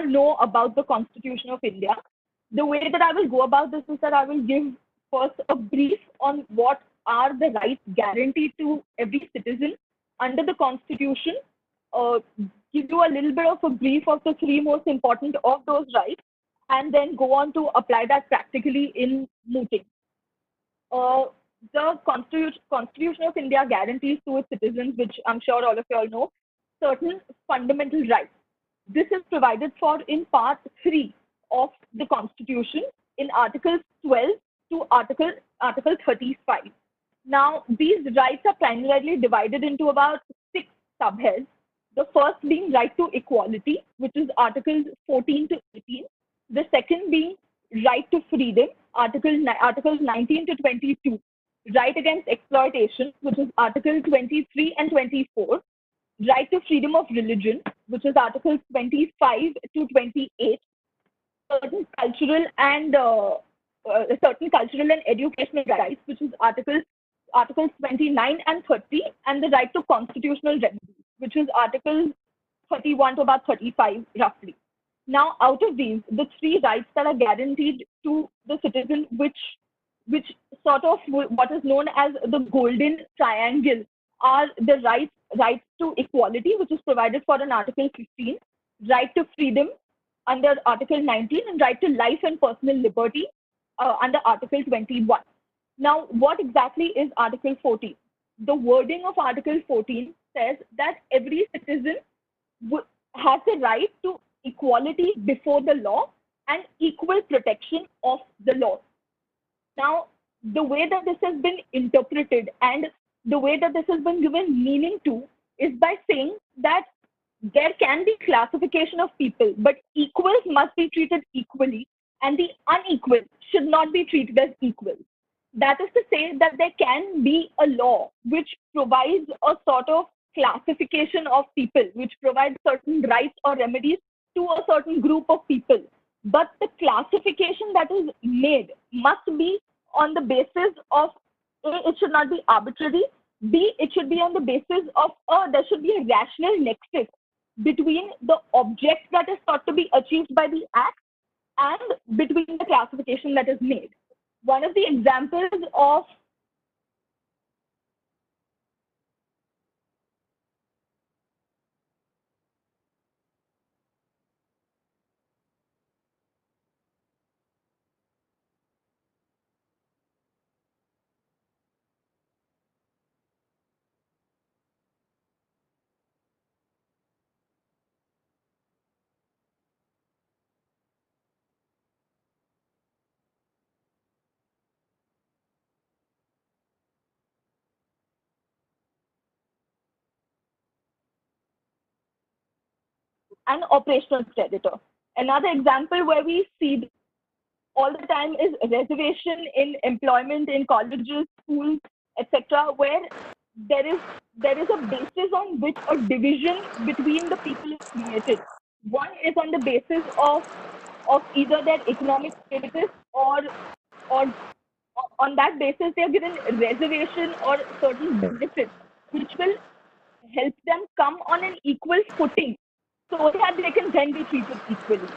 all know about the Constitution of India. The way that I will go about this is that I will give first a brief on what are the rights guaranteed to every citizen under the Constitution, uh, give you a little bit of a brief of the three most important of those rights, and then go on to apply that practically in mooting. Uh, the Constitution of India guarantees to its citizens, which I'm sure all of you all know, certain fundamental rights. This is provided for in Part 3 of the Constitution in Articles 12 to Article 35. Now, these rights are primarily divided into about six subheads. The first being right to equality, which is Articles 14 to 18. The second being right to freedom, Articles 19 to 22. Right against exploitation, which is Article 23 and 24. Right to freedom of religion, which is Articles 25 to 28. Certain cultural and educational rights, which is Articles 29 and 30, and the right to constitutional remedies, which is Articles 31 to about 35, roughly. Now, out of these, the three rights that are guaranteed to the citizen, which sort of what is known as the golden triangle, are the rights to equality, which is provided for in Article 15, right to freedom under Article 19, and right to life and personal liberty under Article 21. Now, what exactly is Article 14? The wording of Article 14 says that every citizen has the right to equality before the law and equal protection of the law. Now, the way that this has been interpreted and the way that this has been given meaning to is by saying that there can be classification of people, but equals must be treated equally, and the unequal should not be treated as equal. That is to say that there can be a law which provides a sort of classification of people, which provides certain rights or remedies to a certain group of people. But the classification that is made must be on the basis of A, it should not be arbitrary, B, it should be on the basis of there should be a rational nexus between the object that is thought to be achieved by the act and between the classification that is made. One of the examples of an operational creditor. Another example where we see all the time is reservation in employment in colleges, schools, etc., where there is there is a basis on which a division between the people is created. One is on the basis of either their economic status or on that basis they are given reservation or certain benefits which will help them come on an equal footing so that they can then be treated equally.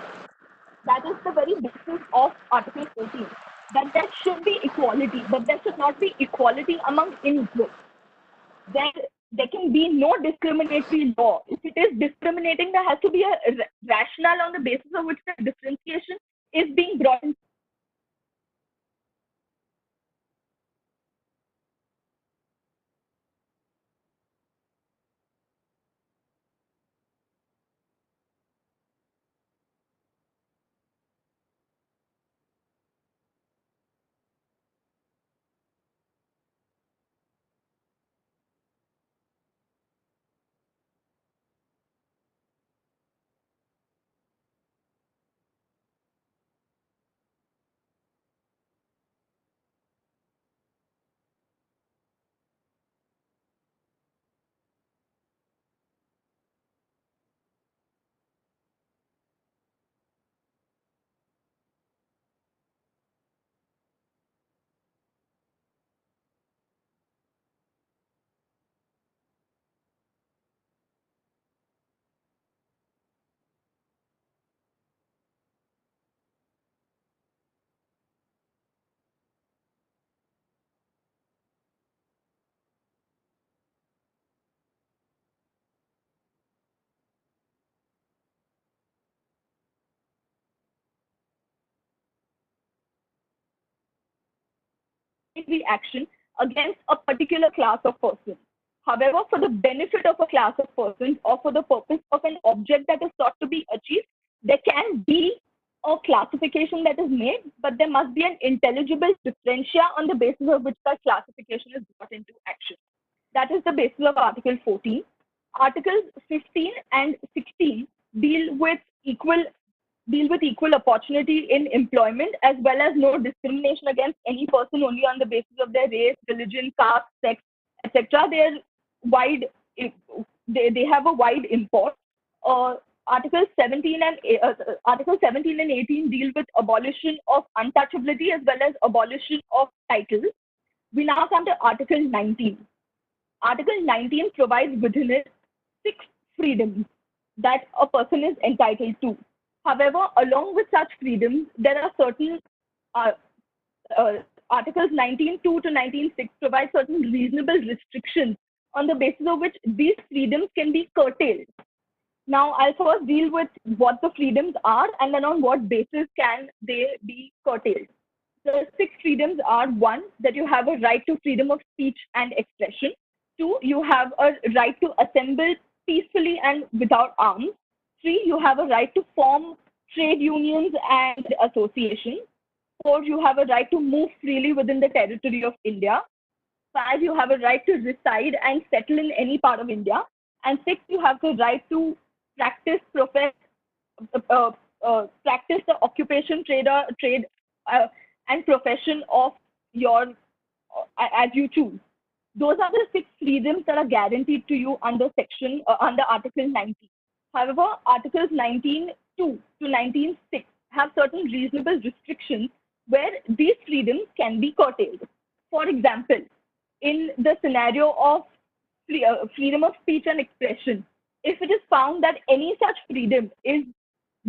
That is the very basis of Article 14, that there should be equality, but there should not be equality among unequals. There can be no discriminatory law. If it is discriminating, there has to be a rationale on the basis of which the differentiation is being brought in. discriminatory action against a particular class of persons. However, for the benefit of a class of persons or for the purpose of an object that is sought to be achieved, there can be a classification that is made, but there must be an intelligible differentia on the basis of which that classification is brought into action. That is the basis of Article 14. Articles 15 and 16 deal with equal opportunity in employment, as well as no discrimination against any person only on the basis of their race, religion, caste, sex, etc. They have a wide import. Uh, Article 17 and 18 deal with abolition of untouchability as well as abolition of titles. We now come to Article 19. Article 19 provides within it 6 freedoms that a person is entitled to. However, along with such freedoms, there are certain uh, uh, Articles 19.2 to 19.6 provide certain reasonable restrictions on the basis of which these freedoms can be curtailed. Now, I'll first deal with what the freedoms are and then on what basis can they be curtailed. The 6 freedoms are: 1, that you have a right to freedom of speech and expression; 2, you have a right to assemble peacefully and without arms; 3, you have a right to form trade unions and associations; 4, you have a right to move freely within the territory of India; 5, you have a right to reside and settle in any part of India; and 6, you have the right to practice, uh, practice the occupation, trade, and profession of your as you choose. Those are the 6 freedoms that are guaranteed to you under Article 19. However, Articles 19.2 to 19.6 have certain reasonable restrictions where these freedoms can be curtailed. For example, in the scenario of freedom of speech and expression, if it is found that any such freedom is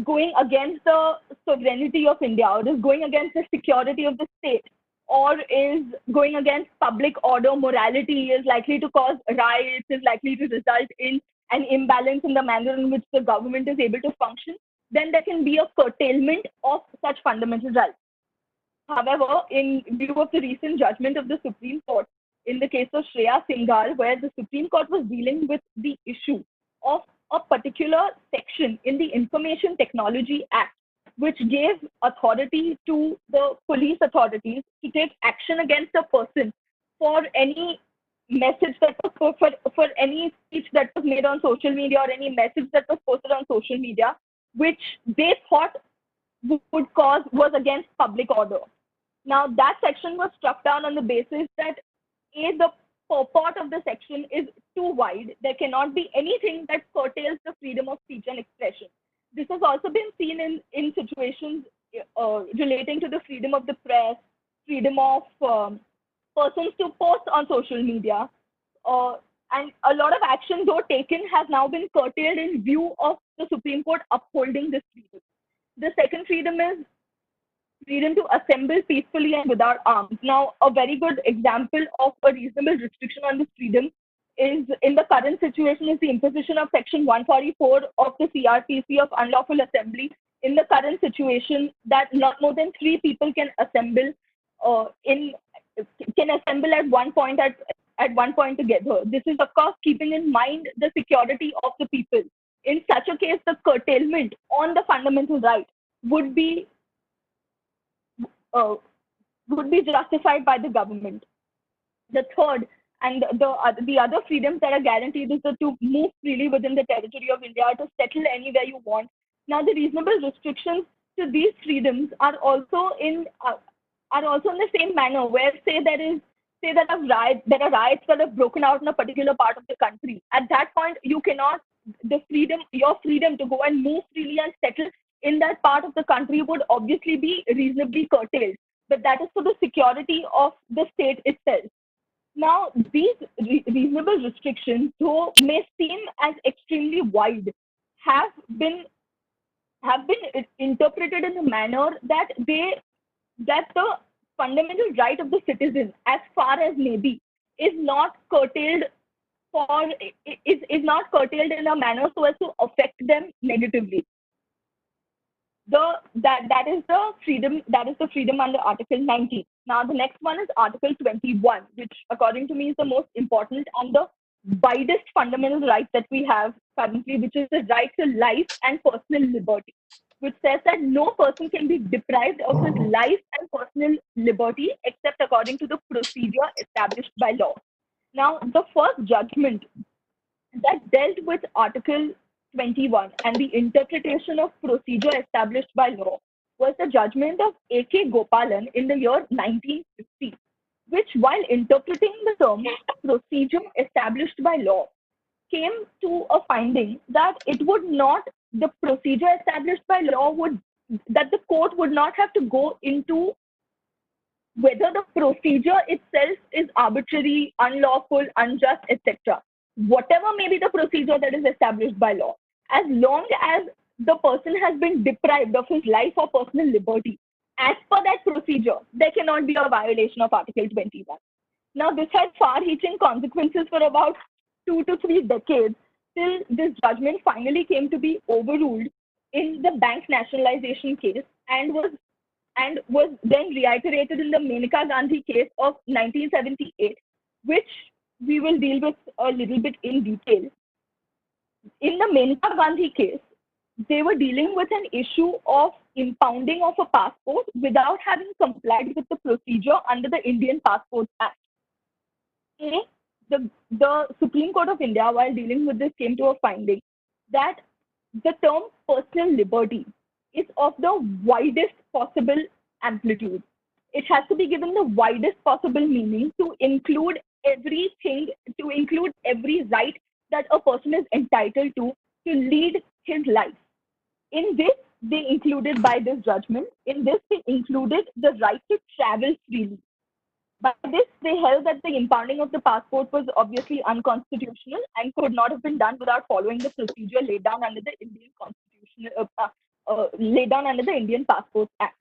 going against the sovereignty of India, or is going against the security of the state, or is going against public order, morality, is likely to cause riots, is likely to result in an imbalance in the manner in which the government is able to function, then there can be a curtailment of such fundamental rights. However, in view of the recent judgment of the Supreme Court in the case of Shreya Singhal, where the Supreme Court was dealing with the issue of a particular section in the Information Technology Act, which gave authority to the police authorities to take action against a person for any message that was for any speech that was made on social media or any message that was posted on social media, which they thought was against public order. Now, that section was struck down on the basis that the purport of the section is too wide. There cannot be anything that curtails the freedom of speech and expression. This has also been seen in situations relating to the freedom of the press, freedom of persons to post on social media. And a lot of action, though taken, has now been curtailed in view of the Supreme Court upholding this freedom. The second freedom is freedom to assemble peacefully and without arms. Now, a very good example of a reasonable restriction on this freedom is in the current situation is the imposition of Section 144 of the CRPC of unlawful assembly. In the current situation, that not more than 3 people can assemble at one point together. This is, of course, keeping in mind the security of the people. In such a case, the curtailment on the fundamental right would be uh, justified by the government. The third and the other freedoms that are guaranteed is to move freely within the territory of India, to settle anywhere you want. Now, the reasonable restrictions to these freedoms are also in the same manner, where there are riots that have broken out in a particular part of the country. At that point, your freedom to go and move freely and settle in that part of the country would obviously be reasonably curtailed. But that is for the security of the state itself. Now, these reasonable restrictions, though may seem as extremely wide, have been interpreted in a manner that the fundamental right of the citizen, as far as may be, is not curtailed in a manner so as to affect them negatively. the freedom under Article 19. Now the next one is Article 21, which according to me is the most important and the widest fundamental right that we have currently, which is the right to life and personal liberty, which says that no person can be deprived of his life and personal liberty except according to the procedure established by law. Now, the first judgment that dealt with Article 21 and the interpretation of procedure established by law was the judgment of A.K. Gopalan in the year 1950, which, while interpreting the term procedure established by law, came to a finding that it would not, the procedure established by law would, that the court would not have to go into whether the procedure itself is arbitrary, unlawful, unjust, etc. Whatever may be the procedure that is established by law, as long as the person has been deprived of his life or personal liberty, as per that procedure, there cannot be a violation of Article 21. Now, this had far-reaching consequences for about 2 to 3 decades till this judgment finally came to be overruled in the bank nationalization case and was then reiterated in the Menaka Gandhi case of 1978, which we will deal with a little bit in detail. In the Menaka Gandhi case, they were dealing with an issue of impounding of a passport without having complied with the procedure under the Indian Passport Act. The Supreme Court of India, while dealing with this, came to a finding that the term personal liberty is of the widest possible amplitude. It has to be given the widest possible meaning to include everything, to include every right that a person is entitled to lead his life. In this, they included by this judgment, in this, they included the right to travel freely. By this, they held that the impounding of the passport was obviously unconstitutional and could not have been done without following the procedure laid down under the Indian Constitution, laid down under the Indian Passport Act.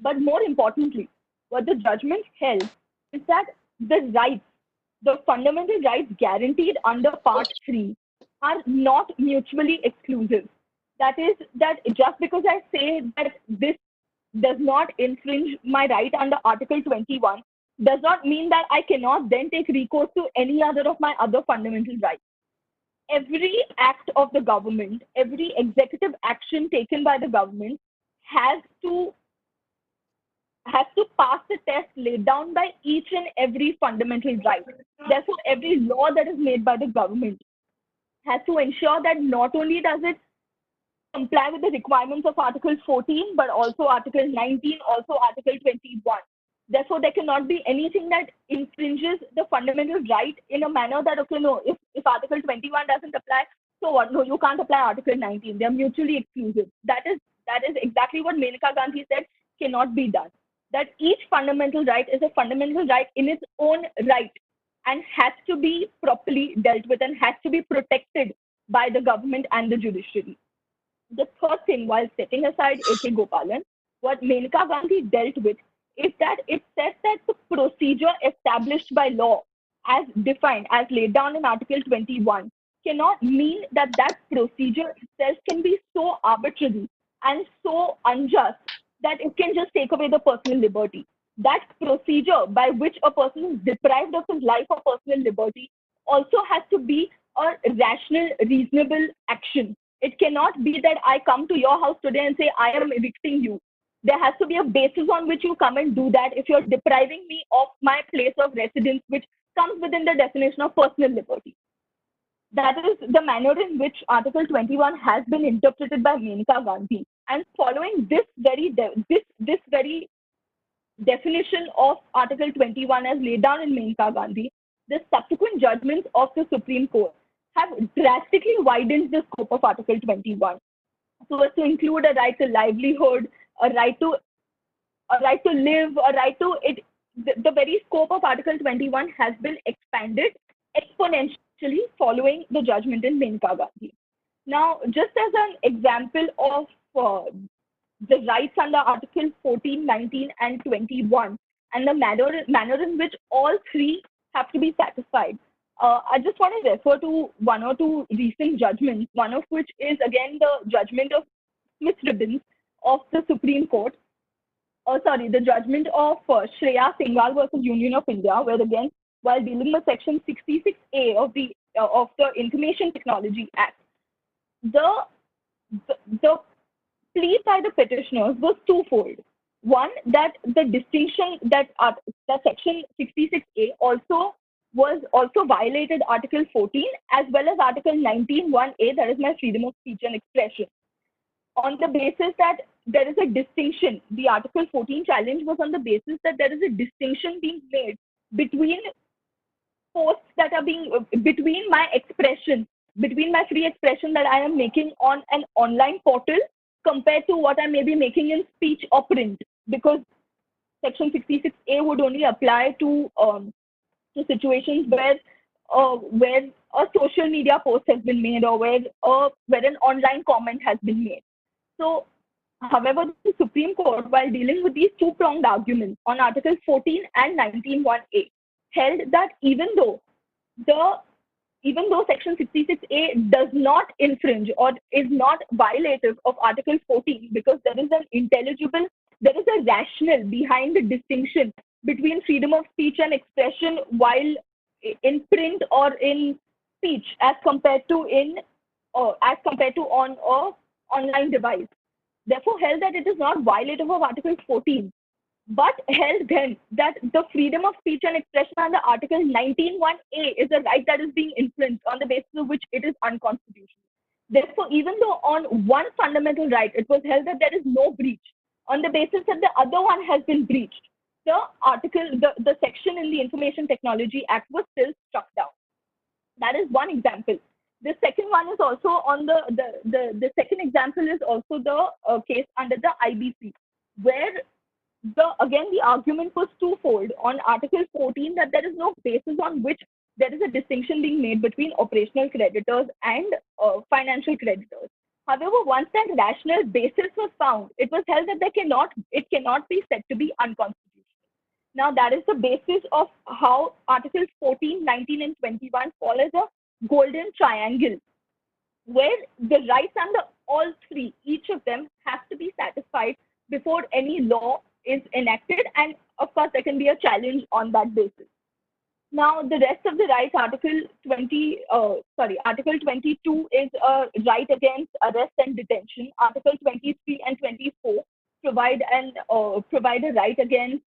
But more importantly, what the judgment held is that the rights, the fundamental rights guaranteed under Part 3 are not mutually exclusive. That is, that just because I say that this does not infringe my right under Article 21 does not mean that I cannot then take recourse to any other of my other fundamental rights. Every act of the government, every executive action taken by the government has to pass the test laid down by each and every fundamental right. Therefore, every law that is made by the government has to ensure that not only does it comply with the requirements of Article 14, but also Article 19, also Article 21. Therefore, there cannot be anything that infringes the fundamental right in a manner that, okay, no, if Article 21 doesn't apply, so what? No, you can't apply Article 19. They're mutually exclusive. That is exactly what Menaka Gandhi said cannot be done. That each fundamental right is a fundamental right in its own right and has to be properly dealt with and has to be protected by the government and the judiciary. The third thing, while setting aside A.K. Gopalan, what Menaka Gandhi dealt with is that it says that the procedure established by law, as defined, as laid down in Article 21, cannot mean that that procedure itself can be so arbitrary and so unjust that it can just take away the personal liberty. That procedure by which a person is deprived of his life or personal liberty also has to be a rational, reasonable action. It cannot be that I come to your house today and say, I am evicting you. There has to be a basis on which you come and do that if you're depriving me of my place of residence, which comes within the definition of personal liberty. That is the manner in which Article 21 has been interpreted by Menaka Gandhi. And following this very definition of Article 21 as laid down in Menaka Gandhi, the subsequent judgments of the Supreme Court have drastically widened the scope of Article 21. So as to include a right to livelihood, a right to live, a right to it. The very scope of Article 21 has been expanded exponentially following the judgment in Menaka Gandhi. Now, just as an example of the rights under Article 14, 19, and 21, and the manner in which all three have to be satisfied, I just want to refer to one or two recent judgments, one of which is again the judgment of Smith Ribbons, of the Supreme Court, the judgment of Shreya Singhal versus Union of India, where again, while dealing with Section 66A of the Information Technology Act, the the plea by the petitioners was twofold. One, that the distinction that Section 66A also violated Article 14 as well as Article 19(1)(a), that is my freedom of speech and expression, on the basis that there is a distinction. The Article 14 challenge was on the basis that there is a distinction being made between posts that are being between my expression, between my free expression that I am making on an online portal compared to what I may be making in speech or print, because Section 66A would only apply to situations where a social media post has been made, or where an online comment has been made. So, however, the Supreme Court, while dealing with these two-pronged arguments on Article 14 and 19(1)(a), held that even though Section 66A does not infringe or is not violative of Article 14, because there is a rationale behind the distinction between freedom of speech and expression while in print or in speech as compared to on a online device. Therefore, held that it is not violative of Article 14, but held then that the freedom of speech and expression under Article 19(1)(a) is a right that is being infringed, on the basis of which it is unconstitutional. Therefore, even though on one fundamental right it was held that there is no breach, on the basis that the other one has been breached, the section in the Information Technology Act was still struck down. That is one example. The second one is also on the second example is also the case under the IBC, where the argument was twofold on Article 14, that there is no basis on which there is a distinction being made between operational creditors and financial creditors. However, once that rational basis was found, it was held that it cannot be said to be unconstitutional. Now, that is the basis of how Articles 14, 19, and 21 fall as a golden triangle, where the rights under all three, each of them, has to be satisfied before any law is enacted, and of course there can be a challenge on that basis. Now, the rest of the rights, Article 22 is a right against arrest and detention. Article 23 and 24 provide a right against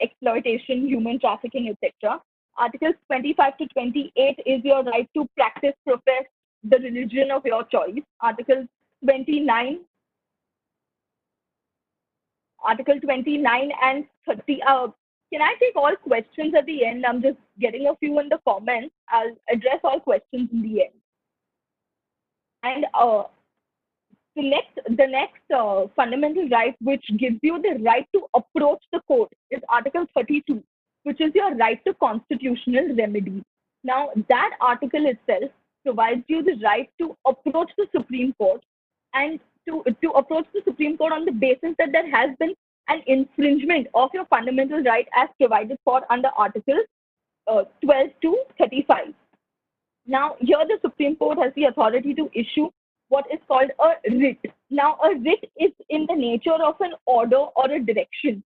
exploitation, human trafficking, etc. Articles 25 to 28 is your right to profess the religion of your choice. Article 29 and 30. Can I take all questions at the end? I'm just getting a few in the comments. I'll address all questions in the end. And the next fundamental right, which gives you the right to approach the court, is Article 32, which is your right to constitutional remedy. Now, that article itself provides you the right to approach the Supreme Court, and to approach the Supreme Court on the basis that there has been an infringement of your fundamental right as provided for under Articles 12 to 35. Now, here the Supreme Court has the authority to issue what is called a writ. Now, a writ is in the nature of an order or a direction.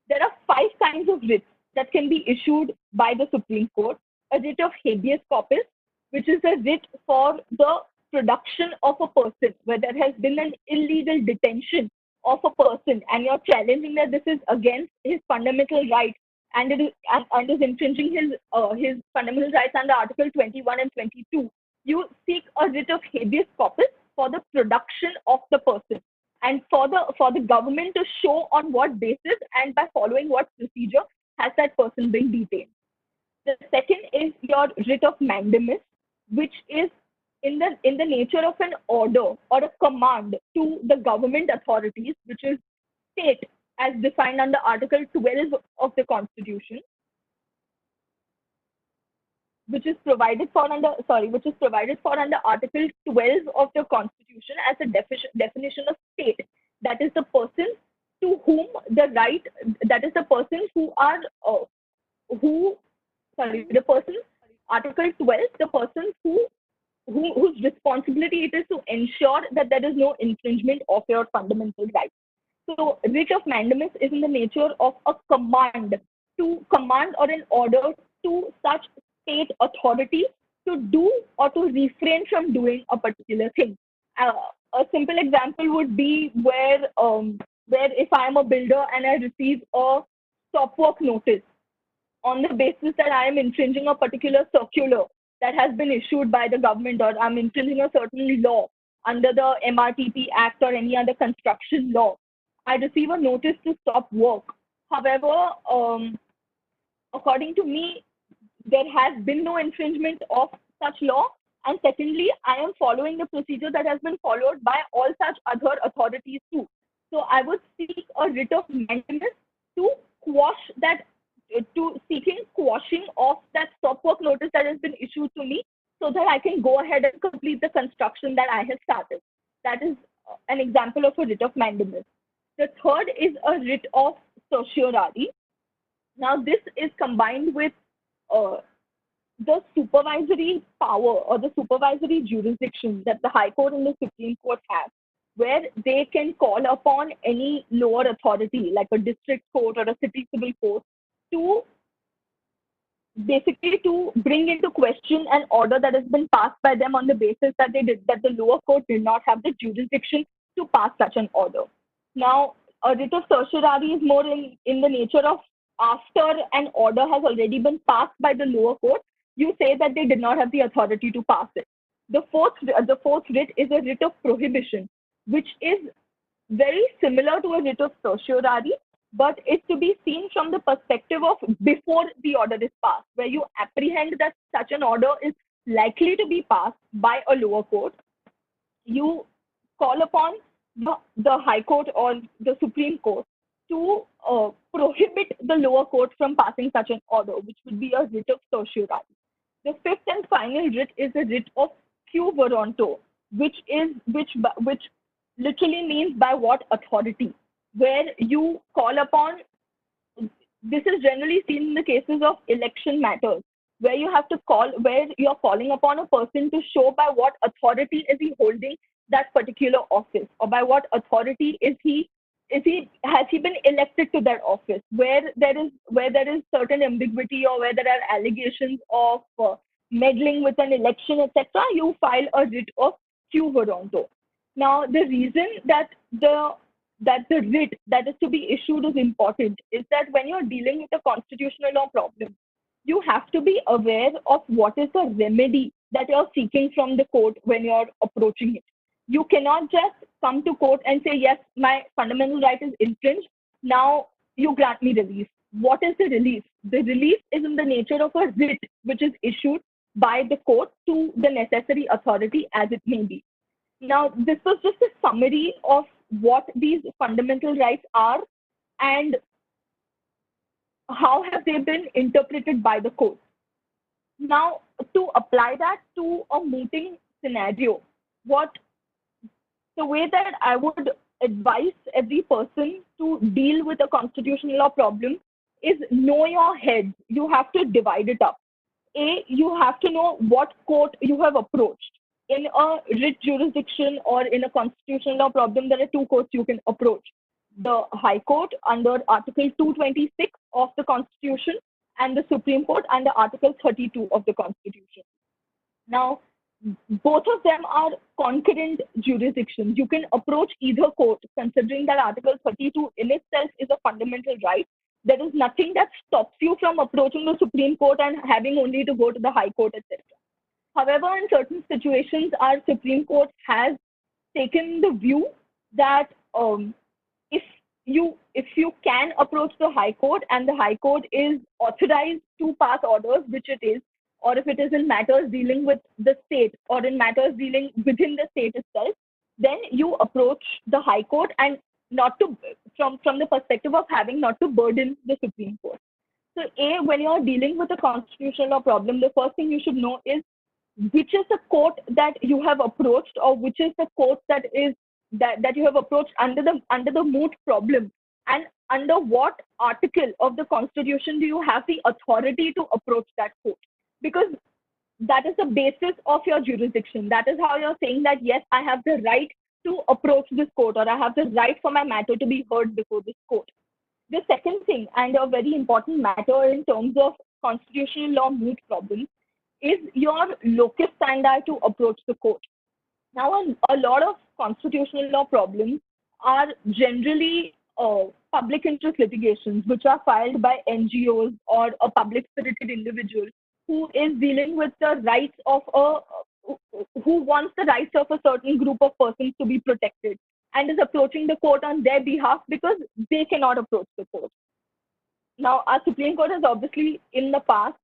There are 5 kinds of writs that can be issued by the Supreme Court. A writ of habeas corpus, which is a writ for the production of a person, where there has been an illegal detention of a person, and you're challenging that this is against his fundamental right, and it is infringing his fundamental rights under Article 21 and 22. You seek a writ of habeas corpus for the production of the person, and for the government to show on what basis and by following what procedure has that person been detained. The second is your writ of mandamus, which is in the nature of an order or a command to the government authorities, which is state as defined under Article 12 of the Constitution, which is provided for under Article 12 of the Constitution as a definition of state. That is the person to whom the right. That is the person Article 12, the person who whose responsibility it is to ensure that there is no infringement of your fundamental rights. So writ of mandamus is in the nature of a command to command or an order to such state authority to do or to refrain from doing a particular thing. Uh, a simple example would be where if I am a builder and I receive a stop work notice on the basis that I am infringing a particular circular that has been issued by the government, or I'm infringing a certain law under the MRTP Act or any other construction law, I receive a notice to stop work. However, according to me, there has been no infringement of such law. And secondly, I am following the procedure that has been followed by all such other authorities too. So I would seek a writ of mandamus to quash that, to seeking quashing of that stop work notice that has been issued to me, so that I can go ahead and complete the construction that I have started. That is an example of a writ of mandamus. The third is a writ of certiorari. Now, this is combined with uh, the supervisory power or the supervisory jurisdiction that the High Court and the Supreme Court have, where they can call upon any lower authority, like a district court or a city civil court, to basically to bring into question an order that has been passed by them on the basis that that the lower court did not have the jurisdiction to pass such an order. Now, a writ of certiorari is more in the nature of after an order has already been passed by the lower court, you say that they did not have the authority to pass it. The fourth writ is a writ of prohibition, which is very similar to a writ of certiorari, but it's to be seen from the perspective of before the order is passed, where you apprehend that such an order is likely to be passed by a lower court. You call upon the High Court or the Supreme Court to prohibit the lower court from passing such an order, which would be a writ of certiorari. The fifth and final writ is a writ of quo warranto, which literally means by what authority, where you call upon. This is generally seen in the cases of election matters, where you're calling upon a person to show by what authority is he holding that particular office, or by what authority has he been elected to that office, where there is certain ambiguity, or where there are allegations of meddling with an election, etc. You file a writ of quo warranto. Now, the reason that the writ that is to be issued is important is that when you're dealing with a constitutional law problem, you have to be aware of what is the remedy that you're seeking from the court when you're approaching it. You cannot just come to court and say, yes, my fundamental right is infringed. Now you grant me relief. What is the relief? The relief is in the nature of a writ, which is issued by the court to the necessary authority as it may be. Now, this was just a summary of what these fundamental rights are and how have they been interpreted by the court. Now, to apply that to a mooting scenario, what the way that I would advise every person to deal with a constitutional law problem is know your head. You have to divide it up. You have to know what court you have approached. In a writ jurisdiction or in a constitutional law problem, there are two courts you can approach. The High Court under Article 226 of the Constitution, and the Supreme Court under Article 32 of the Constitution. Now, both of them are concurrent jurisdictions. You can approach either court, considering that Article 32 in itself is a fundamental right. There is nothing that stops you from approaching the Supreme Court and having only to go to the High Court, etc. However, in certain situations, our Supreme Court has taken the view that if you can approach the High Court and the High Court is authorized to pass orders, which it is, or if it is in matters dealing with the state or in matters dealing within the state itself, then you approach the High Court, and not to from the perspective of having not to burden the Supreme Court. So, when you're dealing with a constitutional law problem, the first thing you should know is which is the court that you have approached, or which is the court that you have approached under the moot problem, and under what article of the Constitution do you have the authority to approach that court. Because that is the basis of your jurisdiction. That is how you're saying that, yes, I have the right to approach this court, or I have the right for my matter to be heard before this court. The second thing, and a very important matter in terms of constitutional law moot problems, is your locus standi to approach the court. Now, a lot of constitutional law problems are generally public interest litigations, which are filed by NGOs or a public spirited individual who is dealing with the rights of who wants the rights of a certain group of persons to be protected and is approaching the court on their behalf because they cannot approach the court. Now, our Supreme Court has obviously in the past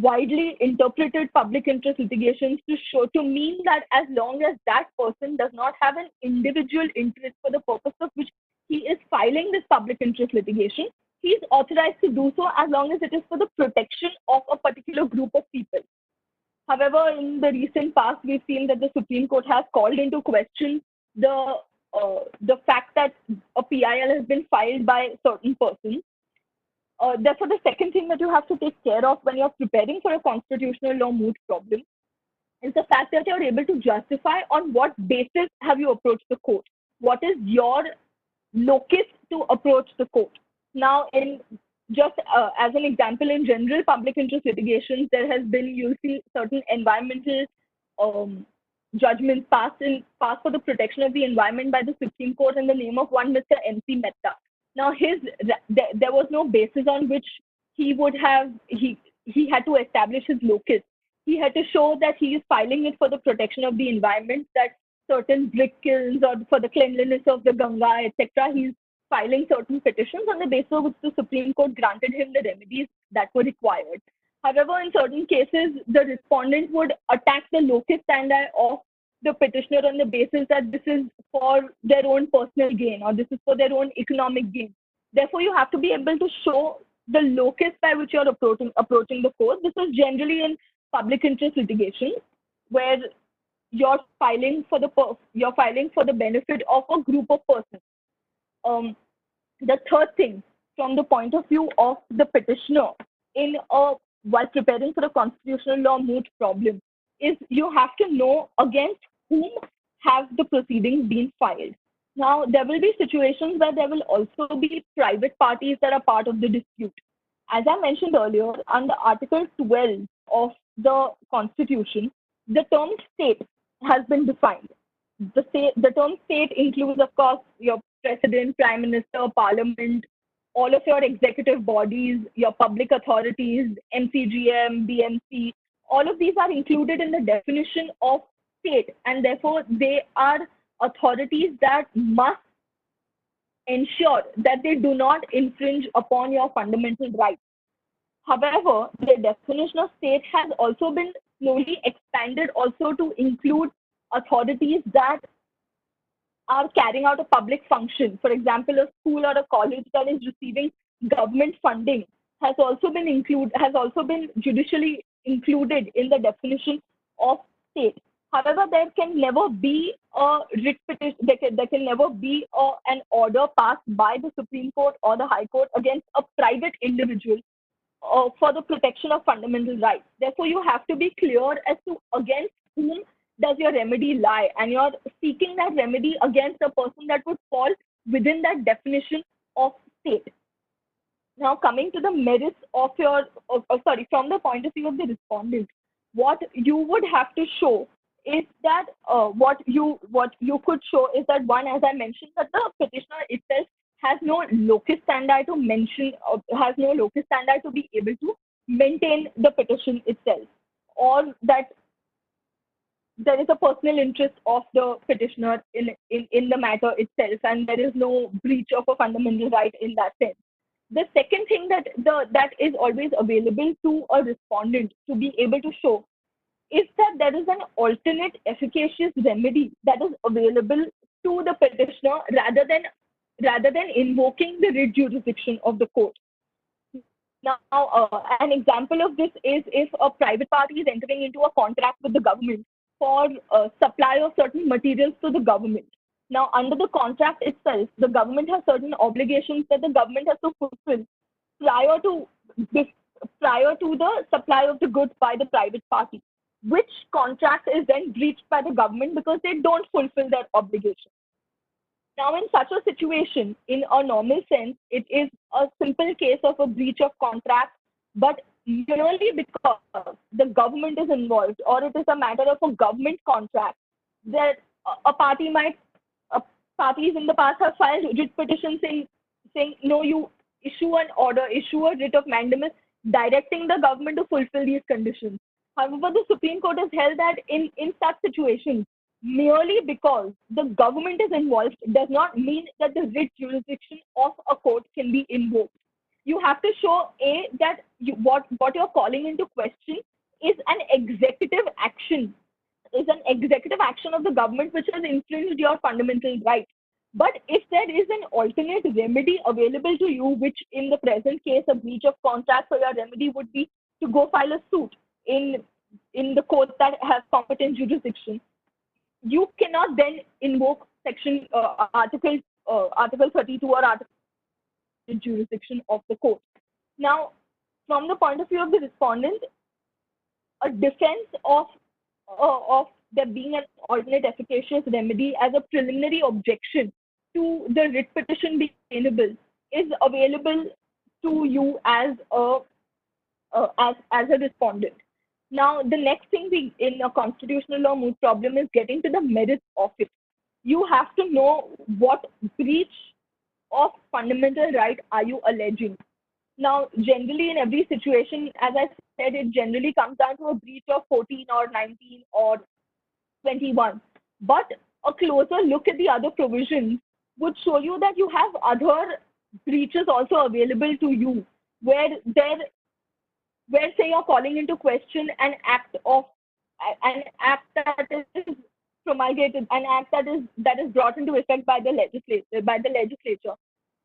widely interpreted public interest litigations to mean that as long as that person does not have an individual interest for the purpose of which he is filing this public interest litigation, he is authorized to do so as long as it is for the protection of a particular group of people. However, in the recent past, we've seen that the Supreme Court has called into question the fact that a PIL has been filed by certain persons. Therefore, the second thing that you have to take care of when you're preparing for a constitutional law moot problem is the fact that you're able to justify on what basis have you approached the court. What is your locus to approach the court? Now, in just as an example, in general public interest litigations, there has been, you'll see certain environmental judgments passed for the protection of the environment by the Supreme Court in the name of one Mr. M.C. Mehta. Now, there was no basis on which he had to establish his locus. He had to show that he is filing it for the protection of the environment, that certain brick kilns or for the cleanliness of the Ganga, etc. He's filing certain petitions on the basis of which the Supreme Court granted him the remedies that were required. However, in certain cases, the respondent would attack the locus standi of the petitioner on the basis that this is for their own personal gain or this is for their own economic gain. Therefore, you have to be able to show the locus by which you're approaching the court. This is generally in public interest litigation, where you're filing for the benefit of a group of persons. The third thing, from the point of view of the petitioner while preparing for a constitutional law moot problem, is you have to know against whom have the proceedings been filed. Now, there will be situations where there will also be private parties that are part of the dispute. As I mentioned earlier, under Article 12 of the Constitution, the term state has been defined. The term state includes, of course, your president, prime minister, parliament, all of your executive bodies, your public authorities, MCGM, BMC, all of these are included in the definition of state, and therefore they are authorities that must ensure that they do not infringe upon your fundamental rights. However, the definition of state has also been slowly expanded also to include authorities that are carrying out a public function. For example, a school or a college that is receiving government funding has also been judicially included in the definition of state. However, there can never be a writ petition. There can never be an order passed by the Supreme Court or the High Court against a private individual for the protection of fundamental rights. Therefore, you have to be clear as to against whom does your remedy lie, and you're seeking that remedy against a person that would fall within that definition of state. Now, coming to the merits of from the point of view of the respondent, what you would have to show is that what you could show is that, one, as I mentioned, that the petitioner itself has no locus standi to mention, has no locus standi to be able to maintain the petition itself, or that there is a personal interest of the petitioner in the matter itself, and there is no breach of a fundamental right in that sense. The second thing that is always available to a respondent to be able to show is that there is an alternate efficacious remedy that is available to the petitioner rather than invoking the writ jurisdiction of the court. Now, an example of this is if a private party is entering into a contract with the government for supply of certain materials to the government. Now, under the contract itself, the government has certain obligations that the government has to fulfill prior to the supply of the goods by the private party. which contract is then breached by the government because they don't fulfill their obligation. Now, in such a situation, in a normal sense, it is a simple case of a breach of contract, but merely because the government is involved or it is a matter of a government contract, that a party might, uh, parties in the past have filed writ petitions saying, no, you issue an order, issue a writ of mandamus directing the government to fulfill these conditions. However, the Supreme Court has held that in such situations, merely because the government is involved does not mean that the writ jurisdiction of a court can be invoked. You have to show that what you're calling into question is an executive action, of the government which has infringed your fundamental right. But if there is an alternate remedy available to you, which in the present case, a breach of contract, so your remedy would be to go file a suit in the court that has competent jurisdiction, you cannot then invoke article 32 or article jurisdiction of the court. Now, from the point of view of the respondent, a defense of there being an alternate efficacious remedy as a preliminary objection to the writ petition being available is available to you as a respondent. Now, the next thing in a constitutional law moot problem is getting to the merits of it. You have to know what breach of fundamental right are you alleging. Now, generally in every situation, as I said, it generally comes down to a breach of 14 or 19 or 21. But a closer look at the other provisions would show you that you have other breaches also available to you, where say you're calling into question an act that is promulgated, an act that is brought into effect by the legislature.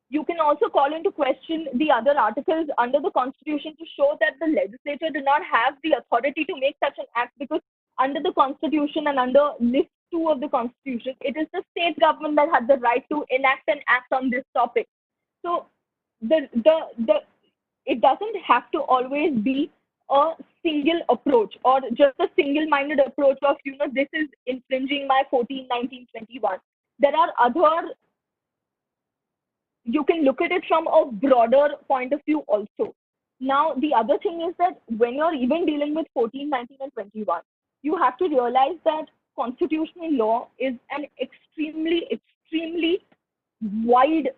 You can also call into question the other articles under the Constitution to show that the legislature do not have the authority to make such an act, because under the Constitution and under List 2 of the Constitution, it is the state government that has the right to enact an act on this topic. So the it doesn't have to always be a single approach or just a single-minded approach of, this is infringing my 14, 19, 21. There are other, you can look at it from a broader point of view also. Now, the other thing is that when you're even dealing with 14, 19, and 21, you have to realize that constitutional law is an extremely wide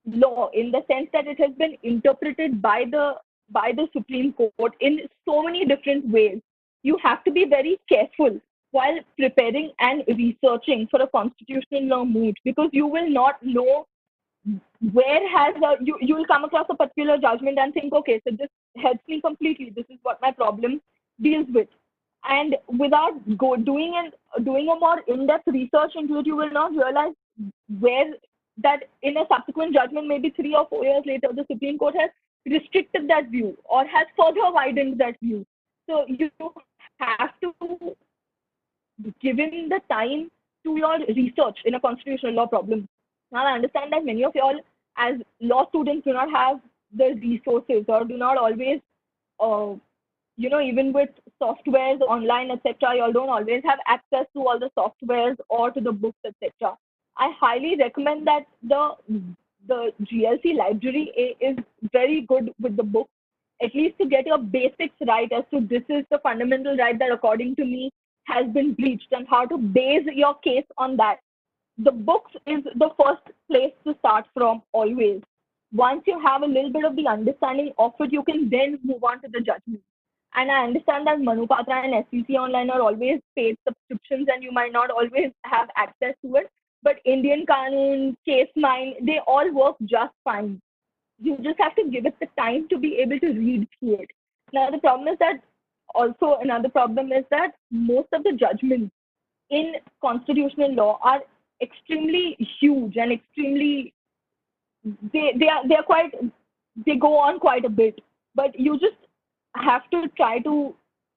law, in the sense that it has been interpreted by the Supreme Court in so many different ways. You have to be very careful while preparing and researching for a constitutional law moot, because you will not know where has you will come across a particular judgment and think, okay, so this helps me completely. This is what my problem deals with. And without doing a more in-depth research into it, you will not realize where that in a subsequent judgment, maybe 3 or 4 years later, the Supreme Court has restricted that view or has further widened that view. So you have to give in the time to your research in a constitutional law problem. Now, I understand that many of y'all, as law students, do not have the resources or do not always, even with softwares online, etc., y'all don't always have access to all the softwares or to the books, etc. I highly recommend that the GLC library is very good with the books, at least to get your basics right as to this is the fundamental right that, according to me, has been breached, and how to base your case on that. The books is the first place to start from always. Once you have a little bit of the understanding of it, you can then move on to the judgment. And I understand that Manupatra and SCC Online are always paid subscriptions and you might not always have access to it. But Indian Qanun, Case Mind, they all work just fine. You just have to give it the time to be able to read through it. Now, the problem is that another problem is that most of the judgments in constitutional law are extremely huge and extremely, they go on quite a bit, but you just have to try to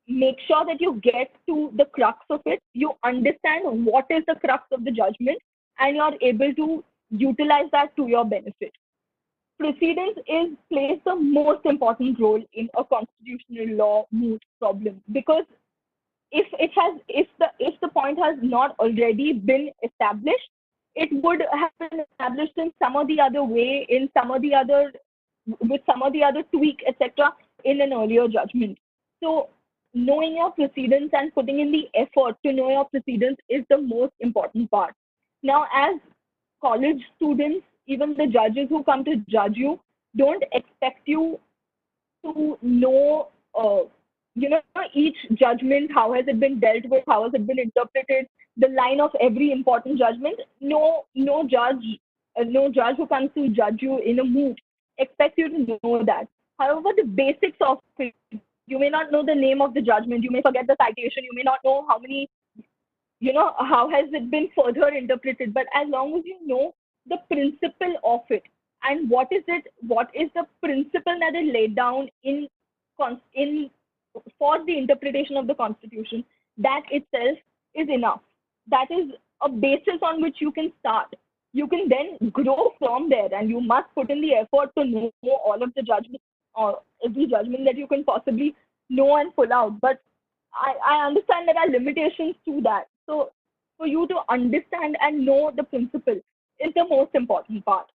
make sure that you get to the crux of it. You understand what is the crux of the judgment and you're able to utilize that to your benefit. Precedence plays the most important role in a constitutional law moot problem, because if the point has not already been established, it would have been established in some or the other way, in some or the other, with some or the other tweak, etc., in an earlier judgment. So knowing your precedents and putting in the effort to know your precedents is the most important part. Now, as college students, even the judges who come to judge you don't expect you to know, each judgment, how has it been dealt with, how has it been interpreted, the line of every important judgment. No judge who comes to judge you in a mood expects you to know that. However, the basics of it, you may not know the name of the judgment, you may forget the citation, you may not know how many, how has it been further interpreted, but as long as you know the principle of it, and what is the principle that is laid down in for the interpretation of the constitution, that itself is enough. That is a basis on which you can start. You can then grow from there, and you must put in the effort to know all of the judgment, or every judgment that you can possibly know and pull out. But I understand there are limitations to that. So for you to understand and know the principle is the most important part.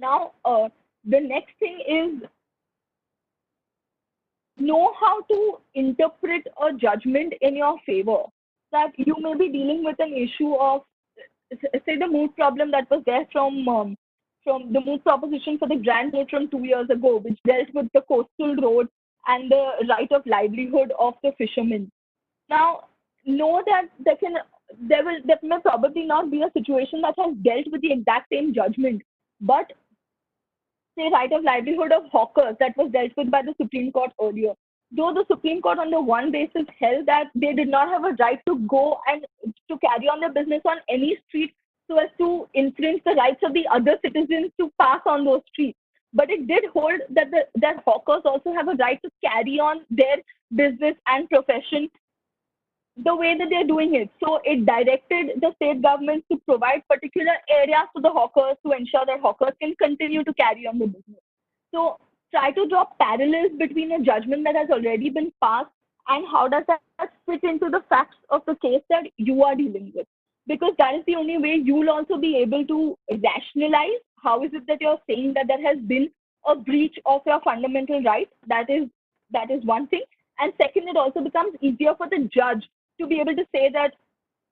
Now, the next thing is know how to interpret a judgment in your favor. That you may be dealing with an issue of, say, the moot problem that was there from the moot proposition for the Grand Moot from 2 years ago, which dealt with the coastal road and the right of livelihood of the fishermen. Now, know that there may probably not be a situation that has dealt with the exact same judgment, but say right of livelihood of hawkers that was dealt with by the Supreme Court earlier. Though the Supreme Court on the one basis held that they did not have a right to go and to carry on their business on any street so as to infringe the rights of the other citizens to pass on those streets. But it did hold that that hawkers also have a right to carry on their business and profession the way that they're doing it. So it directed the state governments to provide particular areas to the hawkers to ensure that hawkers can continue to carry on the business. So try to draw parallels between a judgment that has already been passed and how does that fit into the facts of the case that you are dealing with. Because that is the only way you'll also be able to rationalize how is it that you're saying that there has been a breach of your fundamental right. That is one thing. And second, it also becomes easier for the judge to be able to say that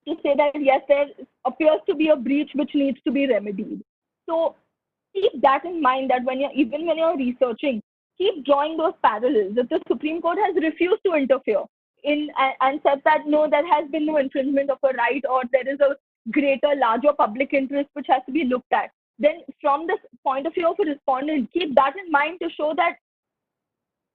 yes, there appears to be a breach which needs to be remedied. So keep that in mind, that even when you're researching, keep drawing those parallels. If the Supreme Court has refused to interfere in and said that no, there has been no infringement of a right, or there is a greater, larger public interest which has to be looked at, then from the point of view of a respondent, keep that in mind to show that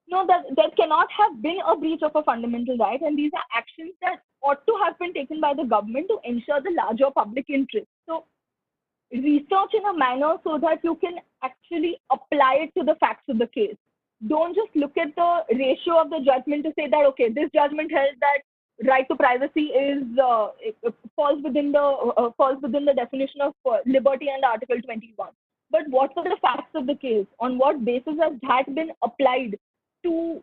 no, that there cannot have been a breach of a fundamental right, and these are actions that ought to have been taken by the government to ensure the larger public interest. So research in a manner so that you can actually apply it to the facts of the case. Don't just look at the ratio of the judgment to say that, okay, this judgment held that right to privacy is falls within the definition of liberty and Article 21. But what are the facts of the case? On what basis has that been applied to,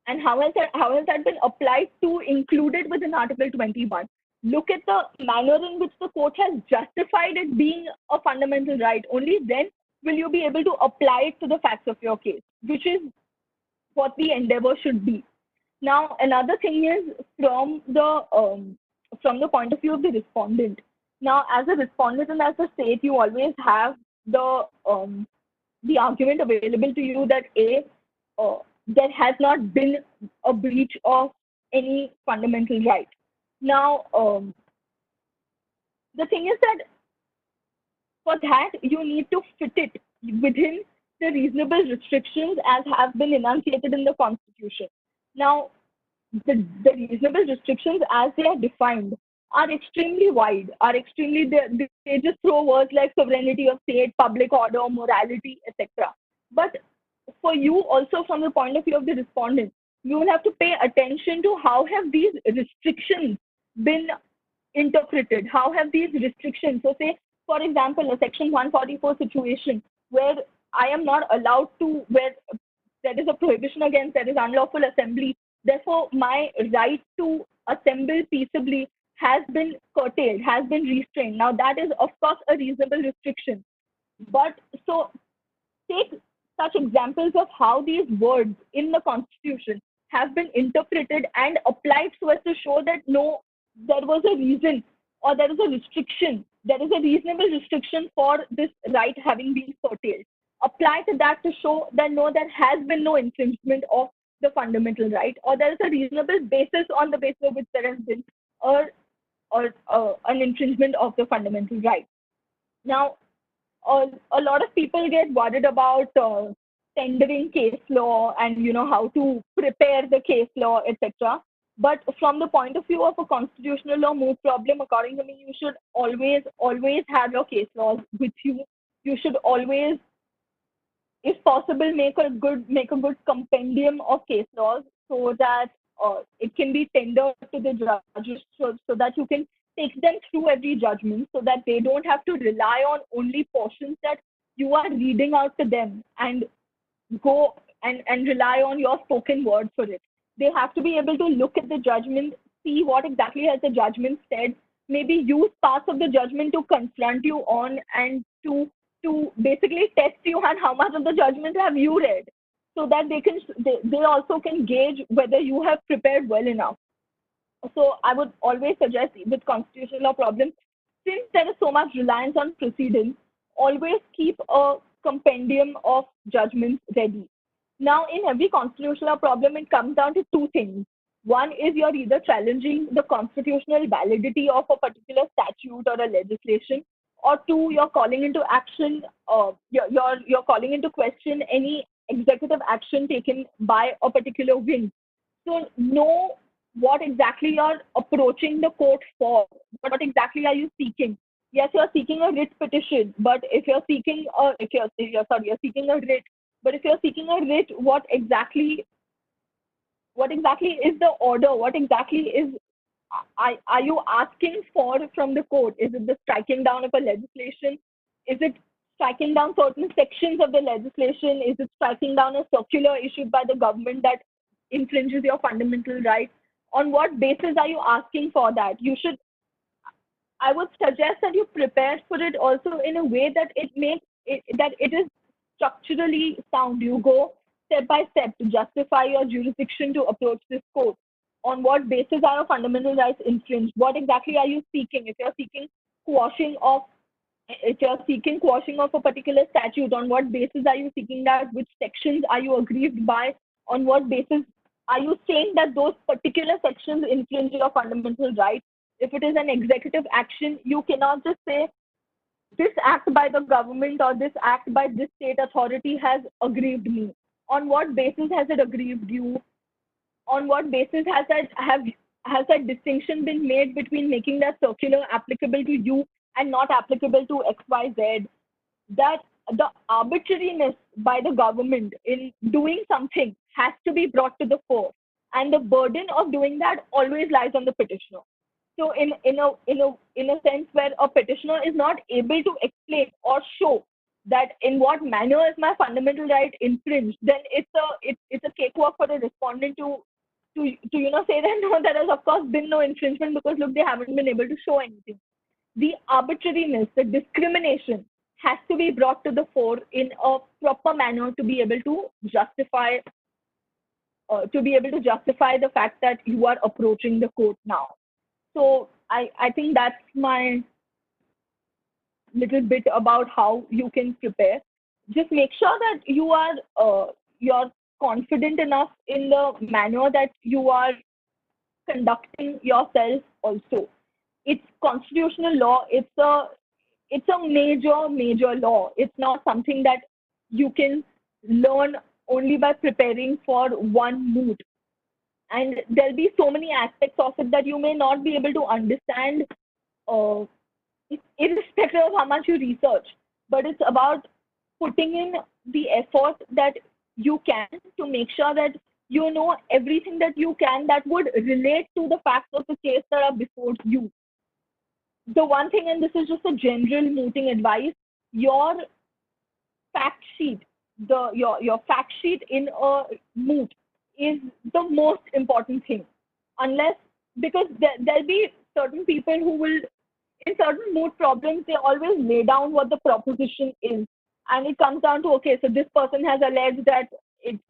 and how has that been applied to included within Article 21? Look at the manner in which the court has justified it being a fundamental right. Only then will you be able to apply it to the facts of your case, which is what the endeavor should be. Now, another thing is from the point of view of the respondent. Now, as a respondent and as a state, you always have the argument available to you that there has not been a breach of any fundamental right. Now, the thing is that for that, you need to fit it within the reasonable restrictions as have been enunciated in the Constitution. Now, the reasonable restrictions as they are defined are extremely wide, they just throw words like sovereignty of state, public order, morality, etc. But for you also, from the point of view of the respondent, you will have to pay attention to how have these restrictions been interpreted, how have these restrictions, so say for example a section 144 situation where I am not allowed to, where there is a prohibition against, there is unlawful assembly Therefore, my right to assemble peaceably has been curtailed, has been restrained. Now, that is, of course, a reasonable restriction. But so take such examples of how these words in the Constitution have been interpreted and applied so as to show that no, there was a reason or there is a restriction, there is a reasonable restriction for this right having been curtailed. Apply to that to show that no, there has been no infringement of the fundamental right, or there is a reasonable basis on the basis of which there has been an infringement of the fundamental right. Now, a lot of people get worried about tendering case law and how to prepare the case law, etc. But from the point of view of a constitutional law moot problem, according to me, you should always have your case laws with you. You should always, if possible, make a good compendium of case laws so that it can be tendered to the judges, so that you can take them through every judgment, so that they don't have to rely on only portions that you are reading out to them and go and rely on your spoken word for it. They have to be able to look at the judgment, see what exactly has the judgment said, maybe use parts of the judgment to confront you on and to basically test you on how much of the judgment have you read, so that they also can gauge whether you have prepared well enough. So I would always suggest with constitutional law problems, since there is so much reliance on precedents, always keep a compendium of judgments ready. Now, in every constitutional law problem, it comes down to two things. One is you're either challenging the constitutional validity of a particular statute or a legislation, or two, you're calling into action, you're calling into question any executive action taken by a particular wing. So know what exactly you're approaching the court for. What exactly are you seeking? Yes, you're seeking a writ petition, but if you're seeking a if you're sorry, you're seeking a writ. But if you're seeking a writ, what exactly is the order? What exactly is are you asking for from the court? Is it the striking down of a legislation? Is it striking down certain sections of the legislation? Is it striking down a circular issued by the government that infringes your fundamental rights? On what basis are you asking for that? I would suggest that you prepare for it also in a way that it is structurally sound. You go step by step to justify your jurisdiction to approach this court. On what basis are your fundamental rights infringed? What exactly are you seeking? Quashing of if you're seeking quashing of a particular statute, on what basis are you seeking that? Which sections are you aggrieved by? On what basis are you saying that those particular sections infringe your fundamental rights? If it is an executive action, you cannot just say this act by the government or this act by this state authority has aggrieved me. On what basis has it aggrieved you? On what basis has that distinction been made between making that circular applicable to you and not applicable to XYZ? That the arbitrariness by the government in doing something has to be brought to the fore, and the burden of doing that always lies on the petitioner. So in a sense where a petitioner is not able to explain or show that in what manner is my fundamental right infringed, then it's a cakewalk for the respondent to say that no, there has of course been no infringement because look, they haven't been able to show anything. The arbitrariness, the discrimination has to be brought to the fore in a proper manner to be able to justify the fact that you are approaching the court now. So I think that's my little bit about how you can prepare. Just make sure that you're confident enough in the manner that you are conducting yourself also. It's constitutional law. It's a major law. It's not something that you can learn only by preparing for one mood. And there'll be so many aspects of it that you may not be able to understand, uh, irrespective of how much you research. But it's about putting in the effort that you can to make sure that you know everything that you can that would relate to the facts of the case that are before you. The one thing, and this is just a general mooting advice, your fact sheet, your fact sheet in a moot is the most important thing. Unless, because there'll be certain people who will, in certain mood problems, they always lay down what the proposition is. And it comes down to, okay, so this person has alleged that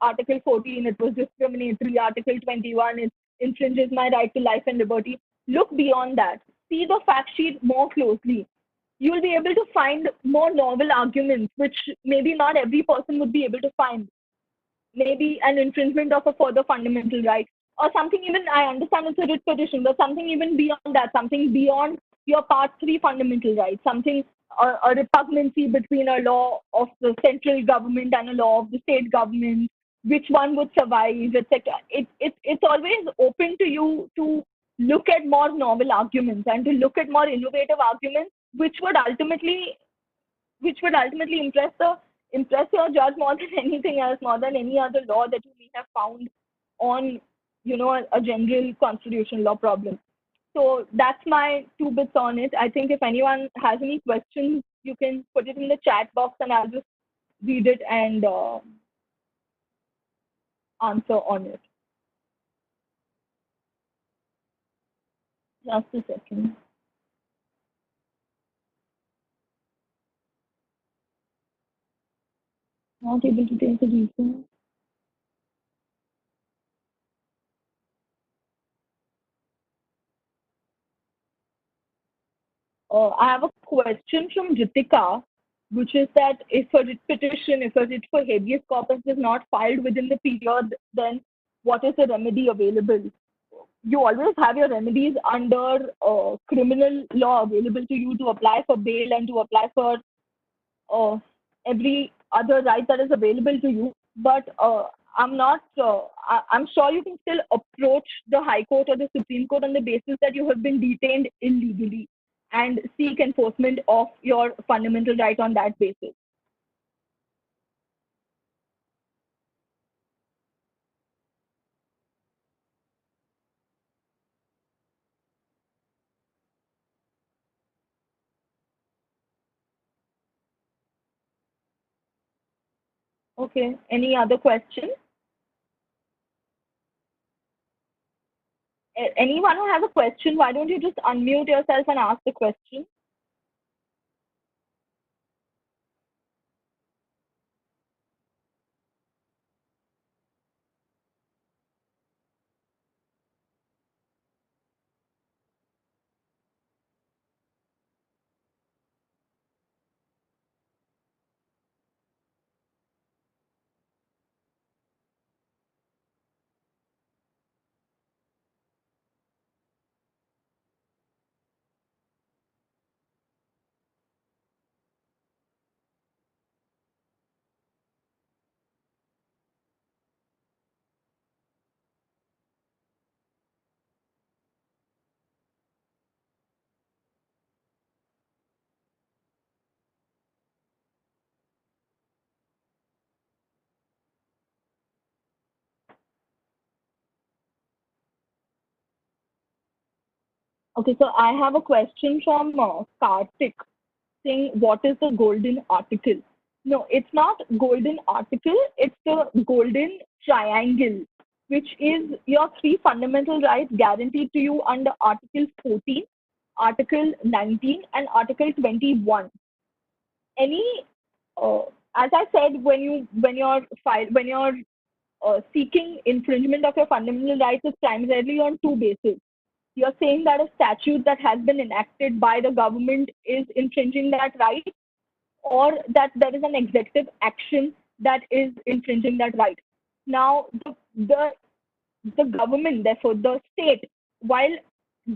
Article 14, it was discriminatory, Article 21, it infringes my right to life and liberty. Look beyond that. See the fact sheet more closely. You will be able to find more novel arguments, which maybe not every person would be able to find. Maybe an infringement of a further fundamental right, or something even, I understand it's a writ petition, but something even beyond that, something beyond your Part 3 fundamental right, something, a repugnancy between a law of the central government and a law of the state government, which one would survive, etc. It's always open to you to look at more novel arguments and to look at more innovative arguments, which would ultimately impress your judge more than anything else, more than any other law that you may have found on, a general constitutional law problem. So that's my 2 bits on it. I think if anyone has any questions, you can put it in the chat box and I'll just read it and answer on it. Just a second. Not able to take the reason. I have a question from Ritika, which is that if a writ petition, if a writ for habeas corpus is not filed within the period, then what is the remedy available? You always have your remedies under criminal law available to you to apply for bail and to apply for uh, every other right that is available to you. But I'm not, I'm sure you can still approach the High Court or the Supreme Court on the basis that you have been detained illegally and seek enforcement of your fundamental right on that basis. Okay, any other questions? Anyone who has a question, why don't you just unmute yourself and ask the question? Okay, so I have a question from Kartik saying, what is the golden article? No, it's not golden article, it's the golden triangle, which is your 3 fundamental rights guaranteed to you under Article 14, Article 19, and Article 21. Any, uh, as I said, when you're seeking infringement of your fundamental rights, is primarily on 2 bases. You're saying that a statute that has been enacted by the government is infringing that right, or that there is an executive action that is infringing that right. Now, the government, therefore the state, while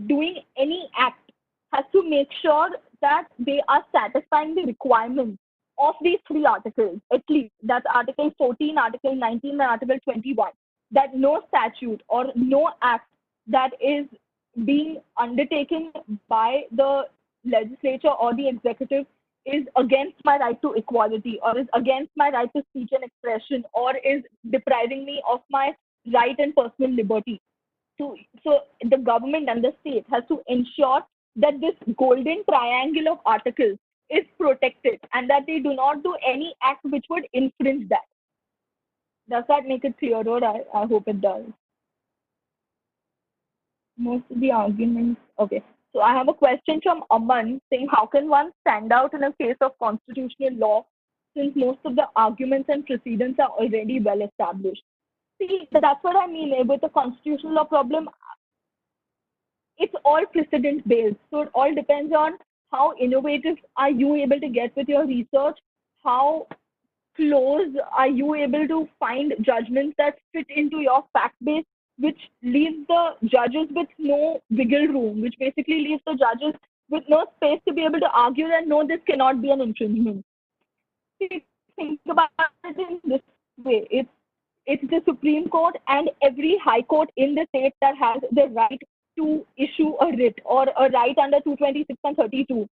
doing any act, has to make sure that they are satisfying the requirements of these 3 articles, at least. That's Article 14, Article 19, and Article 21. That no statute or no act that is being undertaken by the legislature or the executive is against my right to equality, or is against my right to speech and expression, or is depriving me of my right and personal liberty. So the government and the state has to ensure that this golden triangle of articles is protected and that they do not do any act which would infringe that. Does that make it clearer? I hope it does. Most of the arguments. Okay. So I have a question from Aman saying, how can one stand out in a case of constitutional law since most of the arguments and precedents are already well established? See, that's what I mean with the constitutional law problem. It's all precedent based. So it all depends on how innovative are you able to get with your research, how close are you able to find judgments that fit into your fact base, which leaves the judges with no wiggle room, which basically leaves the judges with no space to be able to argue that no, this cannot be an infringement. See, think about it in this way. It's the Supreme Court and every high court in the state that has the right to issue a writ or a right under 226 and 32.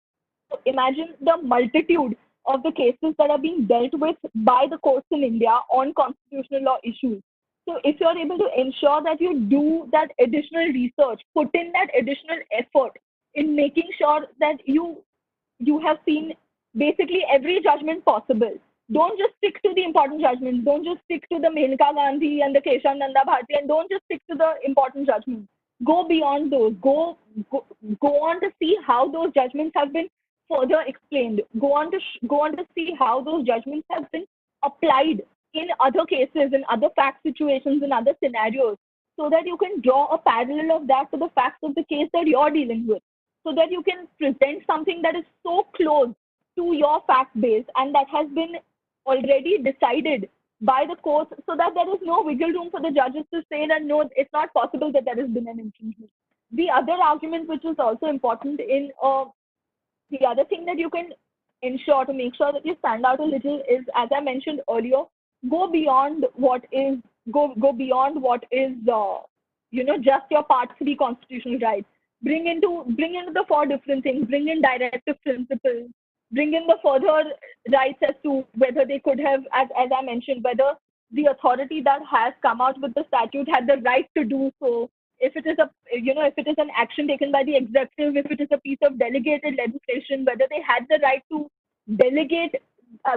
So imagine the multitude of the cases that are being dealt with by the courts in India on constitutional law issues. So if you're able to ensure that you do that additional research, put in that additional effort in making sure that you have seen basically every judgment possible. Don't just stick to the important judgments. Don't just stick to the Menaka Gandhi and the Keshav Nanda Bharti, and don't just stick to the important judgments. Go beyond those. Go on to see how those judgments have been further explained. Go on to see how those judgments have been applied in other cases, in other fact situations, in other scenarios, so that you can draw a parallel of that to the facts of the case that you're dealing with, so that you can present something that is so close to your fact base and that has been already decided by the courts, so that there is no wiggle room for the judges to say that no, it's not possible that there has been an infringement. The other argument, which is also important in the other thing that you can ensure to make sure that you stand out a little is, as I mentioned earlier, go beyond what is go beyond what is just your Part 3 constitutional rights. Bring into the four different things. Bring in directive principles. Bring in the further rights as to whether they could have, as I mentioned, whether the authority that has come out with the statute had the right to do so, if it is if it is an action taken by the executive, if it is a piece of delegated legislation, whether they had the right to delegate,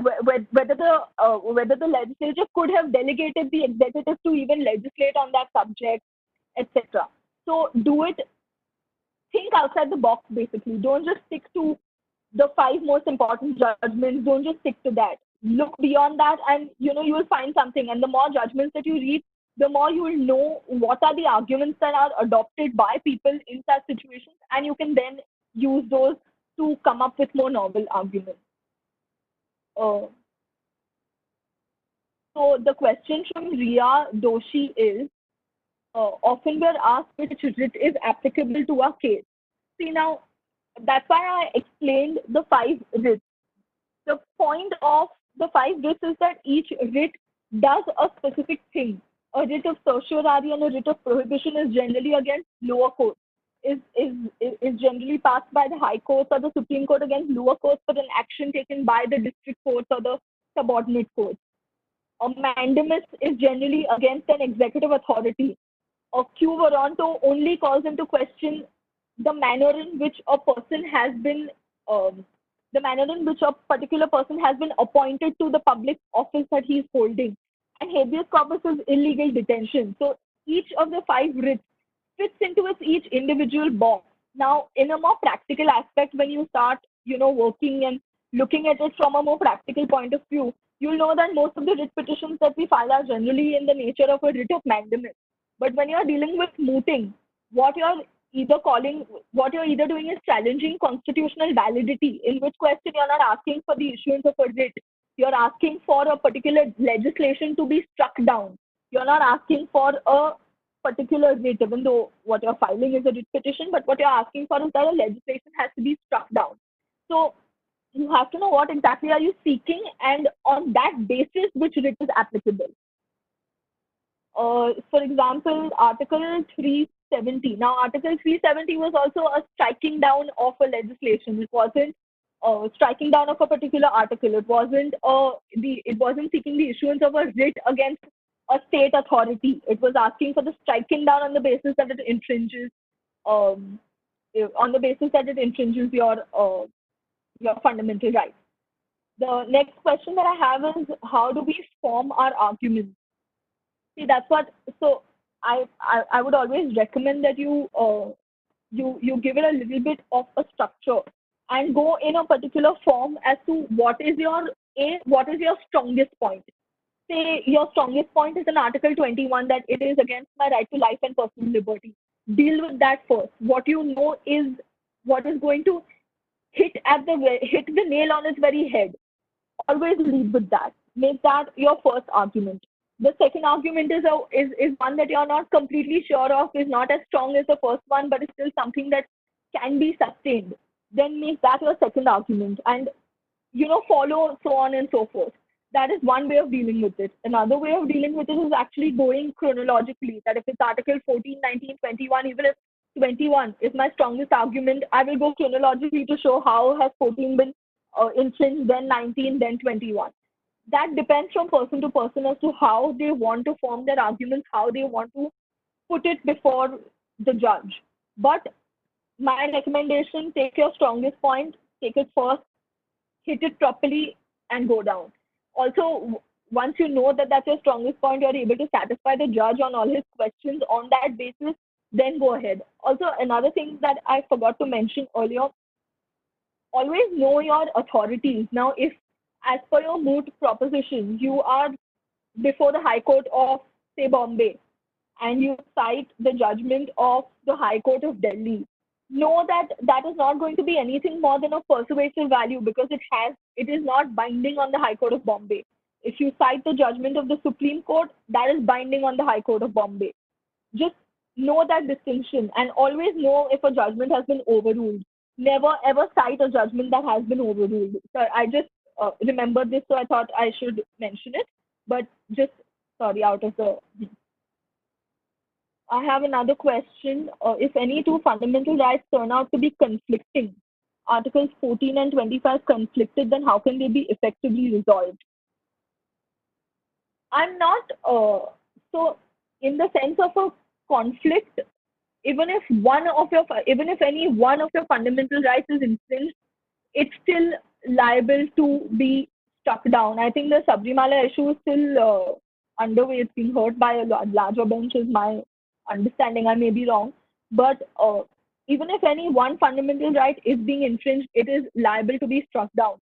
whether the legislature could have delegated the executive to even legislate on that subject, etc. So do it. Think outside the box. Basically, don't just stick to the five most important judgments. Don't just stick to that. Look beyond that, and you will find something. And the more judgments that you read, the more you will know what are the arguments that are adopted by people in such situations, and you can then use those to come up with more novel arguments. Uh, so the question from Riya Doshi is, often we're asked which writ is applicable to our case. See, now that's why I explained the five writs. The point of the five writs is that each writ does a specific thing. A writ of certiorari and a writ of prohibition is generally against lower courts, is generally passed by the high courts or the Supreme Court against lower courts for an action taken by the district courts or the subordinate courts. A mandamus is generally against an executive authority. A quo warranto only calls into question the manner in which a person has been the manner in which a particular person has been appointed to the public office that he is holding. And habeas corpus is illegal detention. So each of the five writs fits into its each individual box. Now, in a more practical aspect, when you start, working and looking at it from a more practical point of view, you'll know that most of the writ petitions that we file are generally in the nature of a writ of mandamus. But when you're dealing with mooting, what you're what you're either doing is challenging constitutional validity, in which question you're not asking for the issuance of a writ. You're asking for a particular legislation to be struck down. You're not asking for a particular writ, even though what you're filing is a writ petition, but what you're asking for is that a legislation has to be struck down. So you have to know what exactly are you seeking, and on that basis, which writ is applicable. For example, Article 370. Now, Article 370 was also a striking down of a legislation. It wasn't striking down of a particular article. It wasn't seeking the issuance of a writ against a state authority. It was asking for the striking down on the basis that it infringes your fundamental rights. The next question that I have is, how do we form our arguments? See, that's what. So I would always recommend that you give it a little bit of a structure and go in a particular form as to what is your strongest point. Say your strongest point is in Article 21 that it is against my right to life and personal liberty. Deal with that first. What you know is what is going to hit the nail on its very head. Always lead with that. Make that your first argument. The second argument is one that you're not completely sure of, is not as strong as the first one, but it's still something that can be sustained. Then make that your second argument, and follow so on and so forth. That is one way of dealing with it. Another way of dealing with it is actually going chronologically. That if it's Article 14, 19, 21, even if 21 is my strongest argument, I will go chronologically to show how has 14 been infringed, then 19, then 21. That depends from person to person as to how they want to form their arguments, how they want to put it before the judge. But my recommendation, take your strongest point, take it first, hit it properly, and go down. Also, once you know that that's your strongest point, you're able to satisfy the judge on all his questions on that basis, then go ahead. Also, another thing that I forgot to mention earlier, always know your authorities. Now, if as per your moot proposition, you are before the High Court of, say, Bombay, and you cite the judgment of the High Court of Delhi, know that that is not going to be anything more than a persuasive value, because it is not binding on the High Court of Bombay. If you cite the judgment of the Supreme Court, that is binding on the High Court of Bombay. Just know that distinction, and always know if a judgment has been overruled. Never ever cite a judgment that has been overruled. So I just remembered this, so I thought I should mention it. But just sorry, out of the. I have another question. If any two fundamental rights turn out to be conflicting, Articles 14 and 25 conflicted, then how can they be effectively resolved? I'm not so in the sense of a conflict. Even if any one of your fundamental rights is infringed, it's still liable to be struck down. I think the Sabrimala issue is still underway. It's being heard by a larger bench, is my understanding. I may be wrong, but even if any one fundamental right is being infringed, it is liable to be struck down.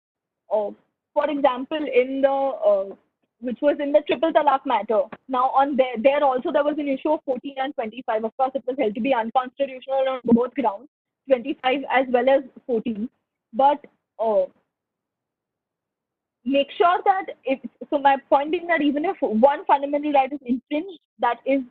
For example, in the which was in the triple talaq matter. Now, on there also there was an issue of 14 and 25. Of course, it was held to be unconstitutional on both grounds, 25 as well as 14. But make sure that my point being that even if one fundamental right is infringed, that is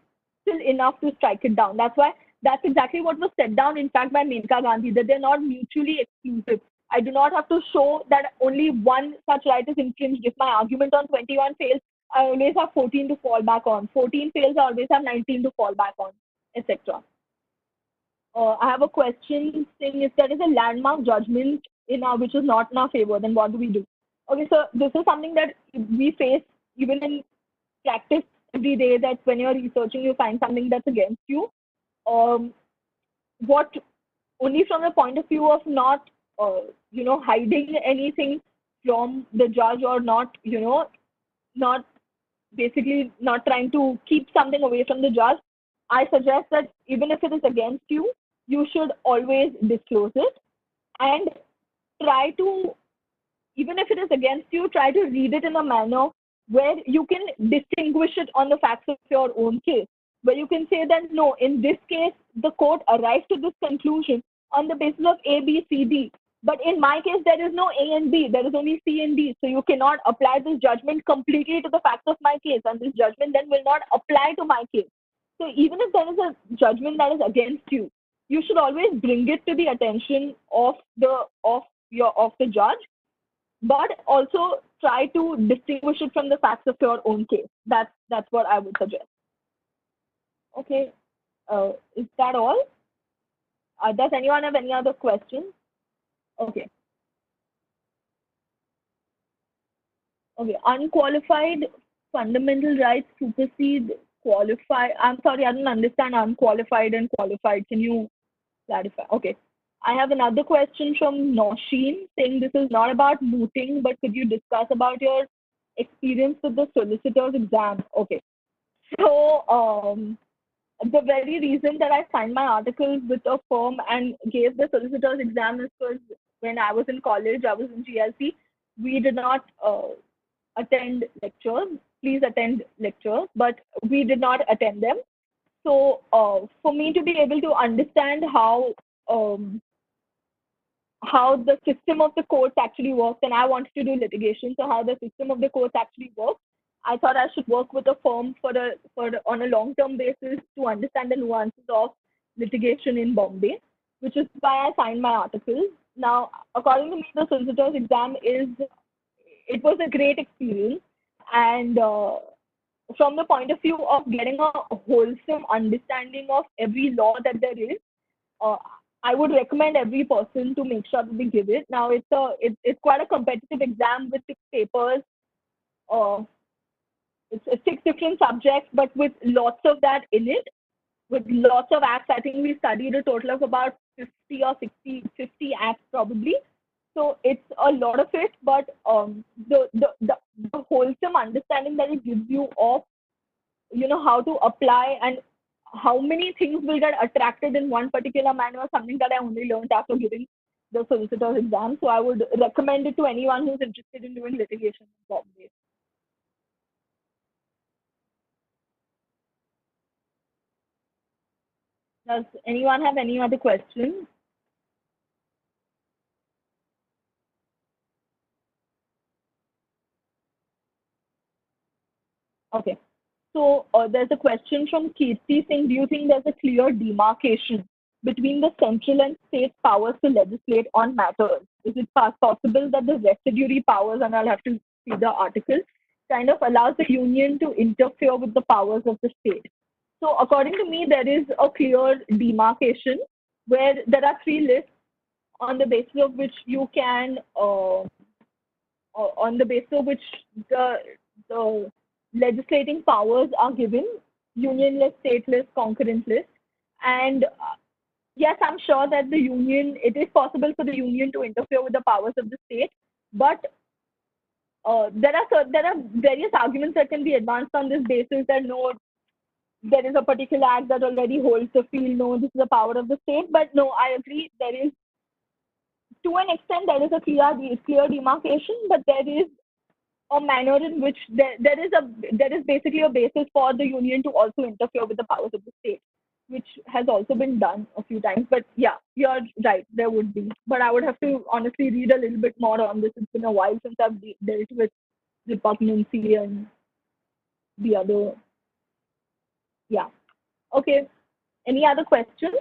still enough to strike it down. That's exactly what was set down, in fact, by Menka Gandhi, that they're not mutually exclusive. I do not have to show that only one such right is infringed. If my argument on 21 fails, I always have 14 to fall back on. 14 fails, I always have 19 to fall back on, etc. I have a question saying, if there is a landmark judgment which is not in our favor, then what do we do? Okay, so this is something that we face even in practice every day, that when you're researching, you find something that's against you. What only from the point of view of not hiding anything from the judge, or not basically not trying to keep something away from the judge, I suggest that even if it is against you, you should always disclose it, and try to, even if it is against you, try to read it in a manner where you can distinguish it on the facts of your own case, where you can say that, no, in this case, the court arrived to this conclusion on the basis of A, B, C, D. But in my case, there is no A and B, there is only C and D. So you cannot apply this judgment completely to the facts of my case, and this judgment then will not apply to my case. So even if there is a judgment that is against you, you should always bring it to the attention of the judge, but also try to distinguish it from the facts of your own case. That's what I would suggest. Okay, is that all? Does anyone have any other questions? Okay. Okay, unqualified fundamental rights supersede qualified. I'm sorry, I don't understand unqualified and qualified. Can you clarify? Okay. I have another question from Nosheen saying, this is not about mooting, but could you discuss about your experience with the solicitor's exam? Okay. So the very reason that I signed my articles with a firm and gave the solicitor's exam is because when I was in college, I was in GLC. We did not attend lectures. Please attend lectures, but we did not attend them. So for me to be able to understand um, how the system of the courts actually works, and I wanted to do litigation, so how the system of the courts actually works. I thought I should work with a firm on a long-term basis to understand the nuances of litigation in Bombay, which is why I signed my articles. Now, according to me, the solicitor's exam it was a great experience, and from the point of view of getting a wholesome understanding of every law that there is, uh, I would recommend every person to make sure that they give it. Now it's quite a competitive exam with 6 papers. Uh, it's 6 different subjects, but with lots of that in it, with lots of acts. I think we studied a total of about 50 or 60, 50 acts probably. So it's a lot of it, but the wholesome understanding that it gives you of how to apply and how many things will get attracted in one particular manner, something that I only learned after giving the solicitor's exam. So I would recommend it to anyone who's interested in doing litigation in Bombay. Does anyone have any other questions? Okay. So there's a question from Kirti saying, do you think there's a clear demarcation between the central and state powers to legislate on matters? Is it possible that the residuary powers, and I'll have to see the article, kind of allows the union to interfere with the powers of the state? So according to me, there is a clear demarcation where there are 3 lists on the basis of which you can on the basis of which the legislating powers are given: union list, state list, concurrent list. And yes, I'm sure that it is possible for the union to interfere with the powers of the state, but there are various arguments that can be advanced on this basis that no, there is a particular act that already holds the field, no, this is the power of the state. But no, I agree, there is, to an extent, there is a clear demarcation, but there is a manner in which there is basically a basis for the union to also interfere with the powers of the state, which has also been done a few times. But yeah, you're right, there would be. But I would have to honestly read a little bit more on this. It's been a while since I've dealt with repugnancy and the other. Yeah. Okay. Any other questions?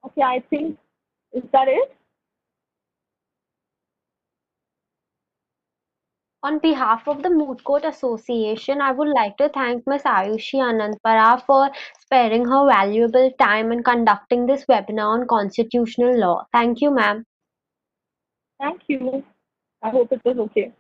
Okay, I think, is that it? On behalf of the Moot Court Association, I would like to thank Ms. Ayushi Anandpara for sparing her valuable time and conducting this webinar on constitutional law. Thank you, ma'am. Thank you. I hope it was okay.